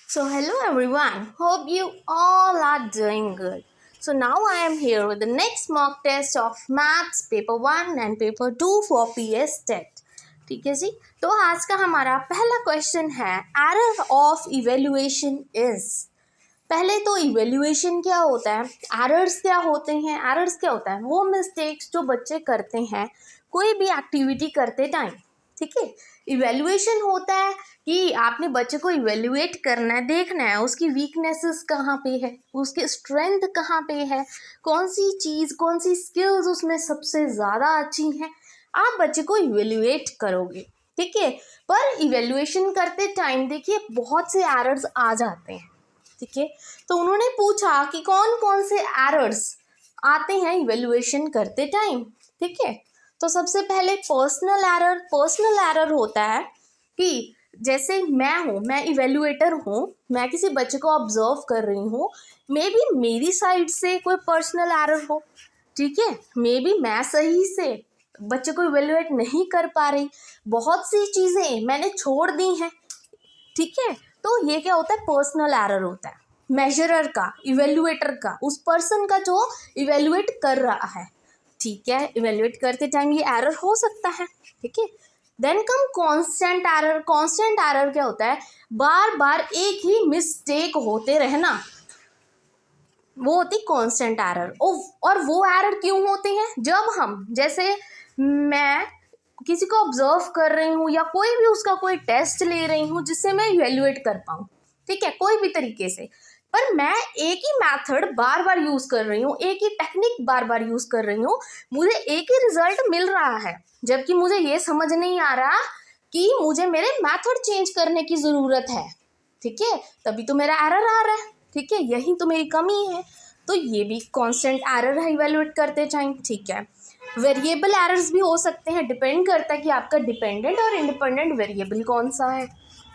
So hello everyone, hope you all are doing good. So now I am here with the next mock test of Maths paper 1 and paper 2 for PS TET. ठीक है जी, तो आज का हमारा पहला question है error of evaluation is. पहले तो इवेल्युएशन क्या होता है, एरर्स क्या होते हैं। एरर्स क्या होता है, वो मिस्टेक्स जो बच्चे करते हैं कोई भी एक्टिविटी करते टाइम। ठीक है, इवेल्युएशन होता है कि आपने बच्चे को इवेल्युएट करना है, देखना है उसकी वीकनेसेस कहाँ पे है, उसकी स्ट्रेंथ कहाँ पे है, कौन सी चीज़ कौन सी स्किल्स उसमें सबसे ज़्यादा अच्छी हैं, आप बच्चे को इवेल्युएट करोगे। ठीक है, पर इवेल्युएशन करते टाइम देखिए बहुत से एरर्स आ जाते हैं। ठीक है, तो उन्होंने पूछा कि कौन कौन से एरर्स आते हैं इवेल्युएशन करते टाइम। ठीक है, तो सबसे पहले पर्सनल एरर होता है कि जैसे मैं इवेल्युएटर हूँ, मैं किसी बच्चे को ऑब्जर्व कर रही हूँ, मे बी मेरी साइड से कोई पर्सनल एरर हो। ठीक है, मे बी मैं सही से बच्चे को इवेल्युएट नहीं कर पा रही, बहुत सी चीज़ें मैंने छोड़ दी हैं। ठीक है, तो ये क्या होता है, पर्सनल एरर होता है मेजरर का, इवेल्युएटर का, उस पर्सन का जो इवेल्युएट कर रहा है। ठीक है, इवेल्युएट करते टाइम ये एरर हो सकता है। ठीक है, then come constant error. Constant error क्या होता है, बार बार एक ही मिस्टेक होते रहना, वो होती कांस्टेंट एरर। और वो एरर क्यों होते हैं, जब हम जैसे मैं किसी को ऑब्जर्व कर रही हूँ या कोई भी उसका कोई टेस्ट ले रही हूँ जिससे मैं इवेल्युएट कर पाऊँ। ठीक है, कोई भी तरीके से, पर मैं एक ही मेथड बार बार यूज कर रही हूँ, एक ही टेक्निक बार बार यूज कर रही हूँ, मुझे एक ही रिजल्ट मिल रहा है, जबकि मुझे ये समझ नहीं आ रहा कि मुझे मेरे मेथड चेंज करने की ज़रूरत है। ठीक है, तभी तो मेरा एरर आ रहा है। ठीक है, यही तो मेरी कमी है। तो ये भी कांस्टेंट एरर है इवेल्युएट करते टाइम। ठीक है, वेरिएबल एरर्स भी हो सकते हैं, डिपेंड करता है कि आपका डिपेंडेंट और इंडिपेंडेंट वेरिएबल कौन सा है।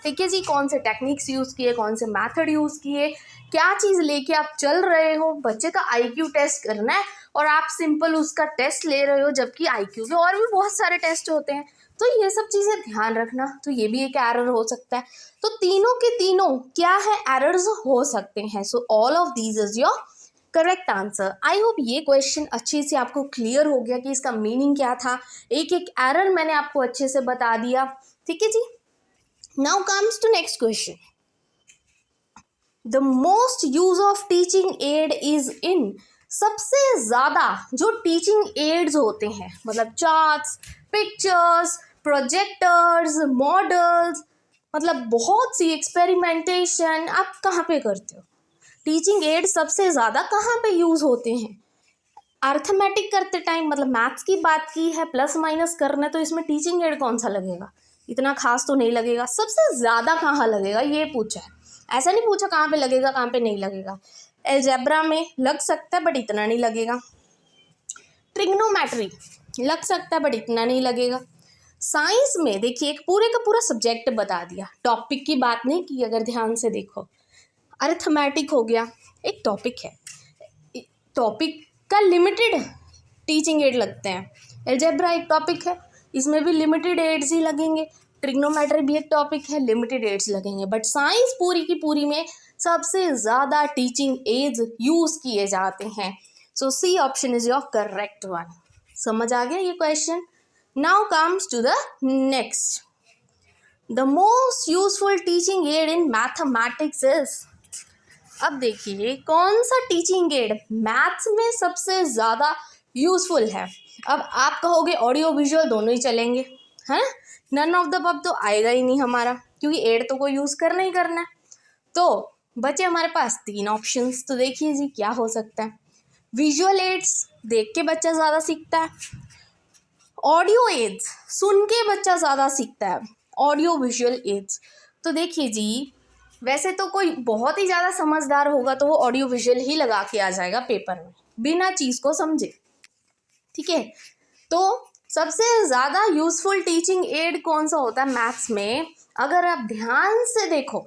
ठीक है जी, कौन से टेक्निक्स यूज़ किए, कौन से मेथड यूज़ किए, क्या चीज़ लेके आप चल रहे हो। बच्चे का आईक्यू टेस्ट करना है और आप सिंपल उसका टेस्ट ले रहे हो, जबकि आईक्यू के और भी बहुत सारे टेस्ट होते हैं। तो ये सब चीज़ें ध्यान रखना, तो ये भी एक एरर हो सकता है। तो तीनों के तीनों क्या है, एरर्स हो सकते हैं। So all of these is your correct answer. I hope ये क्वेश्चन अच्छे से आपको क्लियर हो गया कि इसका मीनिंग क्या था। एक एक एरर मैंने आपको अच्छे से बता दिया। ठीक है जी, now comes to next question. The most use of teaching aid is in. सबसे ज़्यादा जो टीचिंग एड्स होते हैं, मतलब चार्ट्स, पिक्चर्स, प्रोजेक्टर्स, मॉडल्स, मतलब बहुत सी एक्सपेरिमेंटेशन आप कहाँ पे करते हो। टीचिंग एड सबसे ज़्यादा कहाँ पे यूज़ होते हैं, अर्थमेटिक करते टाइम, मतलब मैथ्स की बात की है, प्लस माइनस करना है, तो इसमें टीचिंग एड कौन सा लगेगा, इतना खास तो नहीं लगेगा। सबसे ज़्यादा कहाँ लगेगा ये पूछा है, ऐसा नहीं पूछा कहाँ पे लगेगा कहाँ पे नहीं लगेगा। अलजेब्रा में लग सकता है बट इतना नहीं लगेगा, ट्रिग्नोमेट्री लग सकता है बट इतना नहीं लगेगा। साइंस में देखिए एक पूरे का पूरा सब्जेक्ट बता दिया, टॉपिक की बात नहीं की, अगर ध्यान से देखो। अरिथमेटिक हो गया, एक टॉपिक है, टॉपिक का लिमिटेड टीचिंग एड लगते हैं। अलजेब्रा एक टॉपिक है, इसमें भी लिमिटेड एड्स ही लगेंगे। ट्रिग्नोमेट्री भी एक टॉपिक है, लिमिटेड एड्स लगेंगे। बट साइंस पूरी की पूरी में सबसे ज़्यादा टीचिंग एड्स यूज़ किए जाते हैं। So C option is your correct one. समझ आ गया ये question. Now comes to the next. The most useful teaching aid in mathematics is. अब देखिए कौन सा टीचिंग एड मैथ्स में सबसे ज़्यादा यूज़फुल है। अब आप कहोगे ऑडियो विजुअल दोनों ही चलेंगे, है ना, नन ऑफ द अबव तो आएगा ही नहीं हमारा, क्योंकि एड तो कोई यूज़ करना ही करना है। तो बचे हमारे पास तीन ऑप्शंस, तो देखिए जी क्या हो सकता है। विजुअल एड्स देख के बच्चा ज़्यादा सीखता है, ऑडियो एड्स सुन के बच्चा ज़्यादा सीखता है, ऑडियो विजुअल एड्स। तो देखिए जी, वैसे तो कोई बहुत ही ज़्यादा समझदार होगा तो वो ऑडियो विजुअल ही लगा के आ जाएगा पेपर में बिना चीज़ को समझे। ठीक है, तो सबसे ज़्यादा यूजफुल टीचिंग एड कौन सा होता है मैथ्स में, अगर आप ध्यान से देखो,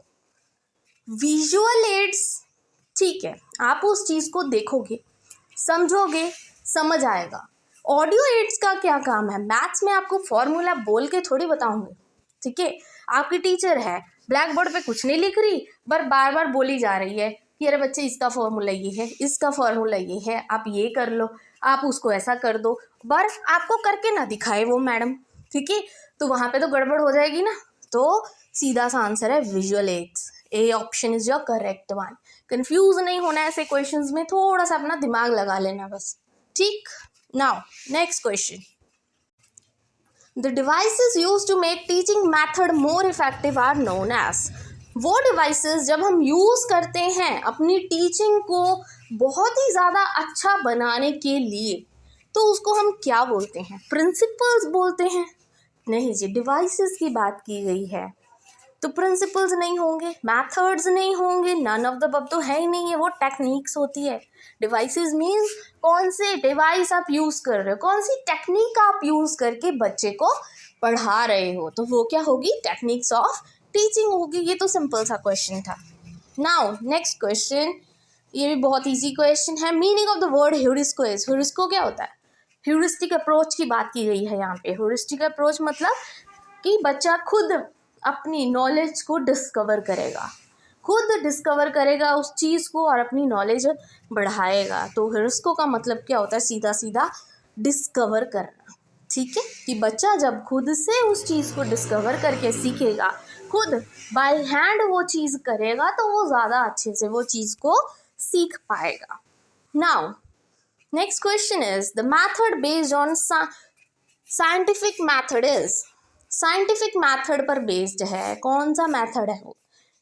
विजुअल एड्स। ठीक है, आप उस चीज़ को देखोगे, समझोगे, समझ आएगा। ऑडियो एड्स का क्या काम है, मैथ्स में आपको फॉर्मूला बोल के थोड़ी बताऊंगे। ठीक है, आपकी टीचर है, ब्लैक बोर्ड पे कुछ नहीं लिख रही, पर बार बार बोली जा रही है कि अरे बच्चे इसका फॉर्मूला ये है, इसका फॉर्मूला ये है, आप ये कर लो, आप उसको ऐसा कर दो, पर आपको करके ना दिखाए वो मैडम, ठीक है, तो वहाँ पे तो गड़बड़ हो जाएगी ना। तो सीधा सा आंसर है visual aids, A option is your correct one. Confuse नहीं होना ऐसे क्वेश्चंस में, थोड़ा सा अपना दिमाग लगा लेना बस, ठीक। Now next question, the devices use to make teaching method more effective are known as. वो डिवाइसेस जब हम यूज़ करते हैं अपनी टीचिंग को बहुत ही ज़्यादा अच्छा बनाने के लिए, तो उसको हम क्या बोलते हैं? प्रिंसिपल्स बोलते हैं? नहीं जी, डिवाइसेस की बात की गई है, तो प्रिंसिपल्स नहीं होंगे, मैथड्स नहीं होंगे, नन ऑफ द अबव तो है ही नहीं है, वो टेक्निक्स होती है। डिवाइसेस मीन्स कौन से डिवाइस आप यूज़ कर रहे हो, कौन सी टेक्निक आप यूज़ करके बच्चे को पढ़ा रहे हो, तो वो क्या होगी? टेक्निक्स ऑफ टीचिंग होगी। ये तो सिंपल सा क्वेश्चन था। नाउ नेक्स्ट क्वेश्चन, ये भी बहुत इजी क्वेश्चन है। Meaning of the word heurisko is, heurisko क्या होता है? ह्यूरिस्टिक अप्रोच की बात की गई है यहाँ पे। ह्यूरिस्टिक अप्रोच मतलब कि बच्चा खुद अपनी नॉलेज को डिस्कवर करेगा, खुद डिस्कवर करेगा उस चीज़ को और अपनी नॉलेज बढ़ाएगा। तो ह्यूरिस्को का मतलब क्या होता है? सीधा सीधा डिस्कवर करना, ठीक है, कि बच्चा जब खुद से उस चीज़ को डिस्कवर करके सीखेगा, खुद बाय हैंड वो चीज़ करेगा, तो वो ज़्यादा अच्छे से वो चीज़ को सीख पाएगा। Now next question is the method based on scientific method is. Scientific method पर बेस्ड है, कौन सा मैथड है वो?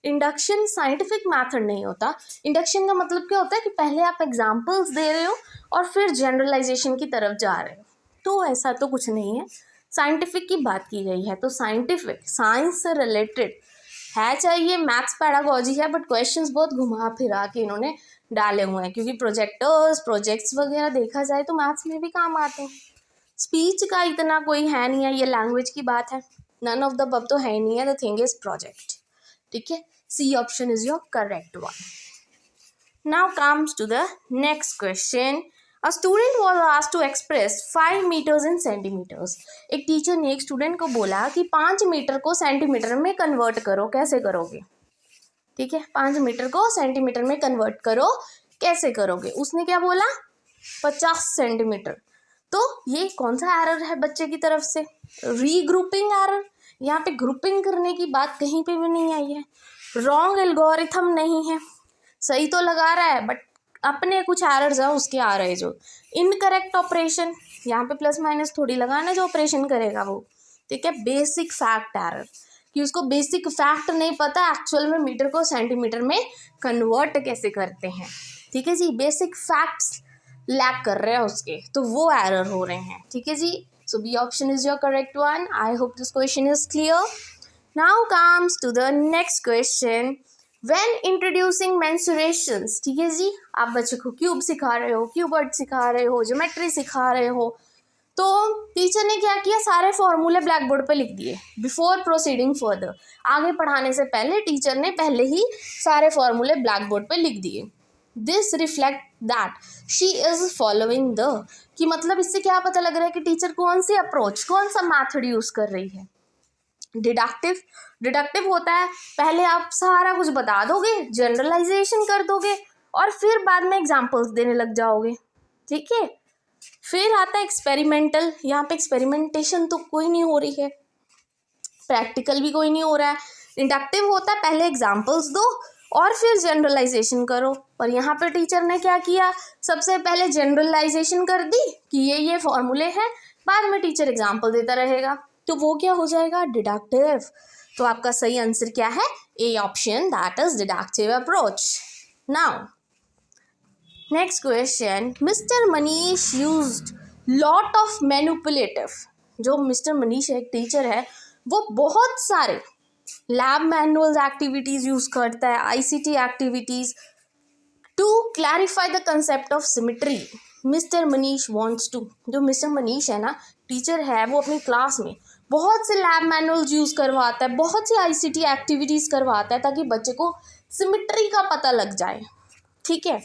इंडक्शन साइंटिफिक मैथड नहीं होता। इंडक्शन का मतलब क्या होता है कि पहले आप एग्जाम्पल्स दे रहे हो और फिर जनरलाइजेशन की तरफ जा रहे हो, तो ऐसा तो कुछ नहीं है। साइंटिफिक की बात की गई है, तो साइंटिफिक साइंस से रिलेटेड है, चाहिए मैथ्स पैडागोजी है, बट क्वेश्चंस बहुत घुमा फिरा के इन्होंने डाले हुए हैं, क्योंकि प्रोजेक्टर्स प्रोजेक्ट्स वगैरह देखा जाए तो मैथ्स में भी काम आते हैं। स्पीच का इतना कोई है नहीं है, ये लैंग्वेज की बात है, नन ऑफ द अबव तो है ही नहीं है, द थिंग इज प्रोजेक्ट, ठीक है। C option is your correct one. Now comes to the next question, A student was asked to express 5 meters in centimeters. एक टीचर ने एक स्टूडेंट को बोला कि 5 मीटर को सेंटीमीटर में कन्वर्ट करो, कैसे करोगे? ठीक है, 5 मीटर को सेंटीमीटर में कन्वर्ट करो, कैसे करोगे? उसने क्या बोला? 50 सेंटीमीटर। तो ये कौन सा एरर है बच्चे की तरफ से? Regrouping error. यहाँ पे ग्रुपिंग करने की बात कहीं पे भी नहीं आई है। रॉन्ग एल्गोरिथम नहीं है, सही तो लगा रहा है, बट अपने कुछ एरर्स हैं उसके आ रहे जो। इनकरेक्ट ऑपरेशन, यहाँ पे प्लस माइनस थोड़ी लगाना जो ऑपरेशन करेगा वो, ठीक है। बेसिक फैक्ट एरर, कि उसको बेसिक फैक्ट नहीं पता एक्चुअल में मीटर को सेंटीमीटर में कन्वर्ट कैसे करते हैं, ठीक है जी। बेसिक फैक्ट्स लैक कर रहे हैं उसके, तो वो एरर हो रहे हैं, ठीक है जी। So B option is your correct one. I hope this question is clear. Now comes to the next question, When introducing mensuration, ठीक है जी, आप बच्चे को क्यूब सिखा रहे हो, क्यूबर्ड सिखा रहे हो, ज्योमेट्री सिखा रहे हो, तो टीचर ने क्या किया? सारे फॉर्मूले ब्लैक बोर्ड पे लिख दिए। बिफोर प्रोसीडिंग फर्दर, आगे पढ़ाने से पहले टीचर ने पहले ही सारे फॉर्मूले ब्लैक बोर्ड पे लिख दिए। This reflect that she is following the, कि मतलब इससे क्या पता लग रहा है कि टीचर कौन सी अप्रोच, कौन सा मैथड यूज कर रही है? डिडक्टिव। डिडक्टिव होता है पहले आप सारा कुछ बता दोगे, जनरलाइजेशन कर दोगे और फिर बाद में एग्जांपल्स देने लग जाओगे, ठीक है। फिर आता है एक्सपेरिमेंटल। यहाँ पे एक्सपेरिमेंटेशन तो कोई नहीं हो रही है, प्रैक्टिकल भी कोई नहीं हो रहा है। इंडक्टिव होता है पहले एग्जांपल्स दो और फिर जनरलाइजेशन करो, पर यहाँ पे टीचर ने क्या किया? सबसे पहले जनरलाइजेशन कर दी कि ये फॉर्मूले हैं, बाद में टीचर एग्जाम्पल देता रहेगा, तो वो क्या हो जाएगा? डिडक्टिव। तो आपका सही आंसर क्या है? A option, that is deductive approach. Now next question, mister Manish used lot of manipulative. जो मिस्टर मनीष एक टीचर है, वो बहुत सारे लैब मैनुअल्स एक्टिविटीज यूज करता है, ICT activities, to clarify the concept of symmetry. Mister Manish wants to, जो mister Manish है ना, टीचर है, वो अपनी क्लास में बहुत से लैब मैनुअल्स यूज़ करवाता है, बहुत सी आईसीटी एक्टिविटीज़ करवाता है, ताकि बच्चे को सिमेट्री का पता लग जाए, ठीक है।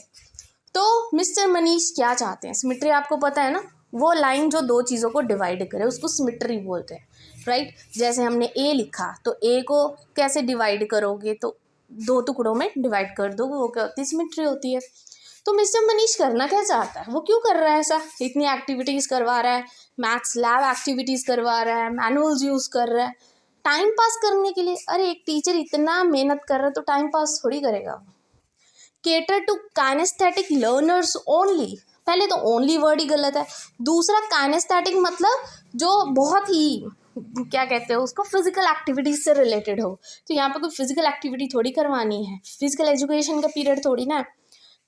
तो मिस्टर मनीष क्या चाहते हैं? सिमेट्री आपको पता है ना, वो लाइन जो दो चीज़ों को डिवाइड करे उसको सिमेट्री बोलते हैं। राइट। जैसे हमने ए लिखा तो ए को कैसे डिवाइड करोगे, तो 2 टुकड़ों में डिवाइड कर दो, वो क्या होती है, सिमेट्री होती है। तो मिस्टर मनीष करना क्या चाहता है, वो क्यों कर रहा है ऐसा, इतनी एक्टिविटीज़ करवा रहा है, मैथ्स लैब एक्टिविटीज़ करवा रहा है, मैनुअल्स यूज़ कर रहा है टाइम पास करने के लिए। अरे एक टीचर इतना मेहनत कर रहा है तो टाइम पास थोड़ी करेगा। Cater to kinaesthetic learners only, पहले तो ओनली वर्ड ही गलत है। दूसरा काइनेस्थेटिक मतलब जो बहुत ही क्या कहते हैं उसको, फिजिकल एक्टिविटीज से रिलेटेड हो, तो यहाँ पे कोई फिजिकल एक्टिविटी थोड़ी करवानी है, फिजिकल एजुकेशन का पीरियड थोड़ी ना।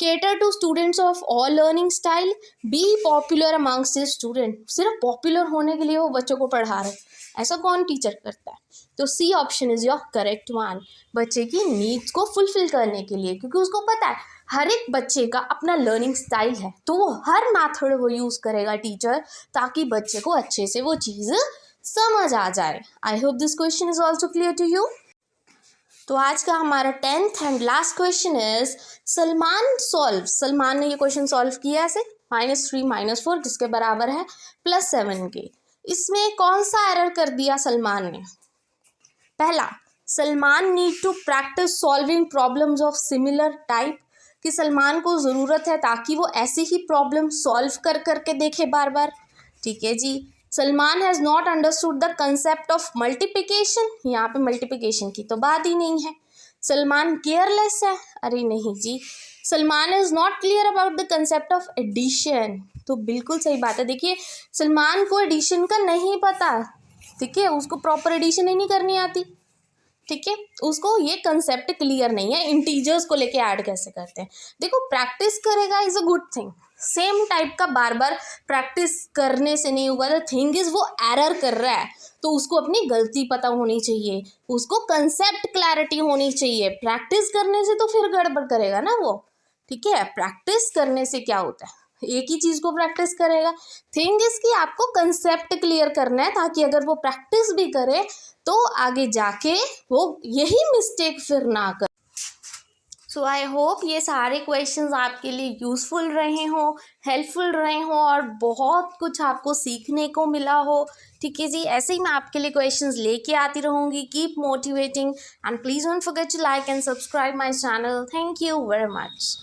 Cater to students of all learning style, be popular amongst the student, सिर्फ पॉपुलर होने के लिए वो बच्चों को पढ़ा रहे, ऐसा कौन टीचर करता है। तो C option is your correct one, बच्चे की नीड्स को फुलफिल करने के लिए, क्योंकि उसको पता है हर एक बच्चे का अपना लर्निंग स्टाइल है, तो वो हर मेथड वो यूज़ करेगा टीचर, ताकि बच्चे को अच्छे से वो चीज़ समझ आ जाए। I hope this question is also clear to you. तो आज का हमारा 10th and last question is Salman ने ये क्वेश्चन सॉल्व किया ऐसे -3 -4 जिसके बराबर है +7 के। इसमें कौन सा एरर कर दिया सलमान ने। पहला, Salman need to practise solving problems of similar type, कि सलमान को ज़रूरत है ताकि वो ऐसी ही प्रॉब्लम सॉल्व कर करके देखे बार बार। ठीक है जी। Salman has not understood the concept of multiplication, यहाँ पे मल्टीप्लिकेशन की तो बात ही नहीं है। सलमान केयरलेस है, अरे नहीं जी। Salman is not clear about the concept of addition, तो बिल्कुल सही बात है। देखिए सलमान को एडिशन का नहीं पता, ठीक है, उसको प्रॉपर एडिशन ही नहीं करनी आती, ठीक है, उसको ये कंसेप्ट क्लियर नहीं है इंटीजर्स को लेके ऐड कैसे करते हैं। देखो प्रैक्टिस करेगा is a good thing, same type का बार बार प्रैक्टिस करने से नहीं होगा। द थिंग इज़ वो एरर कर रहा है तो उसको अपनी गलती पता होनी चाहिए, उसको कंसेप्ट क्लैरिटी होनी चाहिए। प्रैक्टिस करने से तो फिर गड़बड़ करेगा ना वो, ठीक है। प्रैक्टिस करने से क्या होता है, एक ही चीज़ को प्रैक्टिस करेगा। थिंग इज़ कि आपको कंसेप्ट क्लियर करना है, ताकि अगर वो प्रैक्टिस भी करे तो आगे जाके वो यही मिस्टेक फिर ना करे। सो आई होप ये सारे क्वेश्चंस आपके लिए यूज़फुल रहे हों, हेल्पफुल रहे हों और बहुत कुछ आपको सीखने को मिला हो। ठीक है जी, ऐसे ही मैं आपके लिए क्वेश्चंस लेके आती रहूँगी। Keep motivating and please don't forget to like and subscribe my channel. Thank you very much.